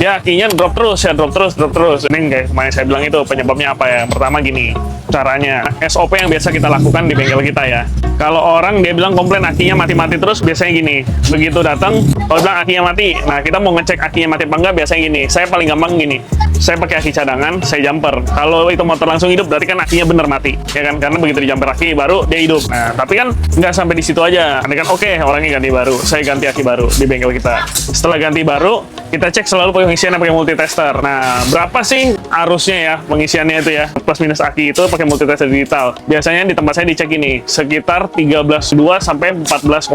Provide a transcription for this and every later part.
dia akinya drop terus ya, drop terus. Ini kayak kemarin saya bilang itu penyebabnya apa ya? Yang pertama gini, caranya SOP yang biasa kita lakukan di bengkel kita ya. Kalau orang dia bilang komplain akinya mati-mati terus, biasanya gini, begitu datang kalau bilang akinya mati, nah kita mau ngecek akinya mati apa enggak, biasanya gini, saya paling gampang gini, saya pakai aki cadangan, saya jumper. Kalau itu motor langsung hidup, berarti kan akinya bener mati, ya kan? Karena begitu di jumper aki baru dia hidup. Nah, tapi kan nggak sampai di situ aja. Nanti kan oke, orangnya ganti baru, saya ganti aki baru di bengkel kita. Setelah ganti baru, kita cek selalu pengisiannya pakai multitester. Nah, berapa sih arusnya ya pengisiannya itu ya? Plus minus aki itu pakai multitester digital. Biasanya di tempat saya dicek ini sekitar 13,2 sampai 14,2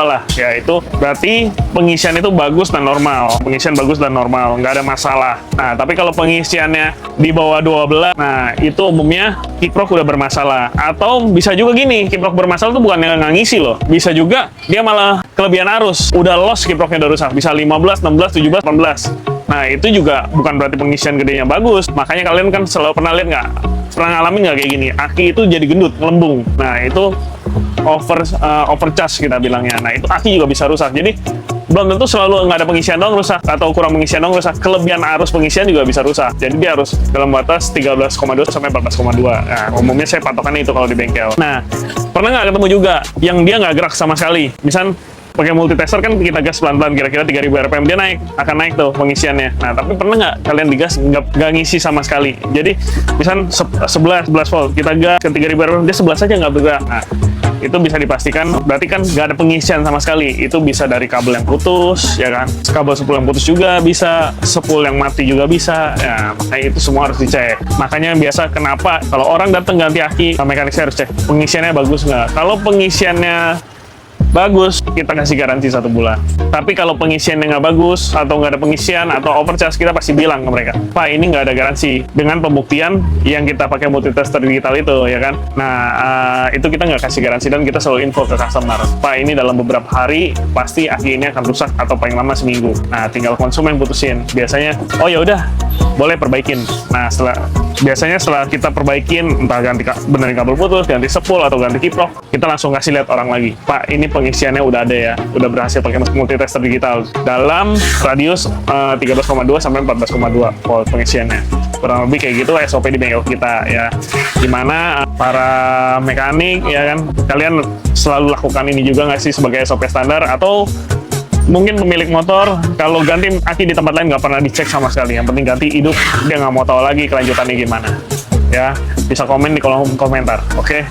lah. Ya, itu berarti pengisian itu bagus dan normal. Pengisian bagus dan normal, nggak ada masalah. Nah, tapi kalau pengisiannya di bawah 12, nah itu umumnya kickrock udah bermasalah. Atau bisa juga gini, kickrock bermasalah itu bukan yang nggak ngisi loh. Bisa juga dia malah kelebihan arus. Udah loss kickrocknya udah rusak. Bisa 15, 16, 17, 18. Nah, itu juga bukan berarti pengisian gedenya bagus. Makanya kalian kan selalu pernah lihat nggak? Pernah ngalamin nggak kayak gini? Aki itu jadi gendut, ngelembung. Nah, itu overcharge kita bilangnya. Nah, itu aki juga bisa rusak. Jadi belum tentu selalu nggak ada pengisian dong rusak atau kurang pengisian dong rusak. Kelebihan arus pengisian juga bisa rusak. Jadi dia harus dalam batas 13,2 sampai 14,2. Nah, umumnya saya patokannya itu kalau di bengkel. Nah, pernah nggak ketemu juga yang dia nggak gerak sama sekali? Misal pakai multitester kan kita gas pelan-pelan, kira-kira 3000 rpm dia akan naik tuh pengisiannya. Nah, tapi pernah nggak kalian digas nggak ngisi sama sekali? Jadi misal 11 volt, kita gas ke 3000 rpm, dia 11 aja nggak bergerak. Nah, itu bisa dipastikan berarti kan nggak ada pengisian sama sekali. Itu bisa dari kabel yang putus, ya kan? Kabel spool yang putus juga bisa, spool yang mati juga bisa. Ya, makanya itu semua harus dicek. Makanya biasa kenapa kalau orang datang ganti aki, mekanik saya harus cek pengisiannya bagus nggak. Kalau pengisiannya bagus, kita kasih garansi 1 bulan. Tapi kalau pengisiannya nggak bagus, atau nggak ada pengisian, atau overcharge, kita pasti bilang ke mereka, Pak, ini nggak ada garansi. Dengan pembuktian yang kita pakai multitester digital itu, ya kan? Nah, itu kita nggak kasih garansi, dan kita selalu info ke customer, Pak, ini dalam beberapa hari, pasti aki ini akan rusak, atau paling lama seminggu. Nah, tinggal konsumen putusin. Biasanya, oh ya udah, boleh perbaikin. Nah, biasanya setelah kita perbaikin, entah ganti benerin kabel putus, ganti spool, atau ganti kiprok, kita langsung kasih lihat orang lagi, Pak, ini pengisiannya udah ada ya, udah berhasil pakai multitester digital dalam radius 13,2 sampai 14,2 volt pengisiannya. Kurang lebih kayak gitu SOP di bengkel kita ya. Dimana para mekanik ya kan, kalian selalu lakukan ini juga nggak sih sebagai SOP standar? Atau mungkin pemilik motor kalau ganti aki di tempat lain nggak pernah dicek sama sekali, yang penting ganti hidup, dia nggak mau tahu lagi kelanjutannya gimana ya. Bisa komen di kolom komentar, oke?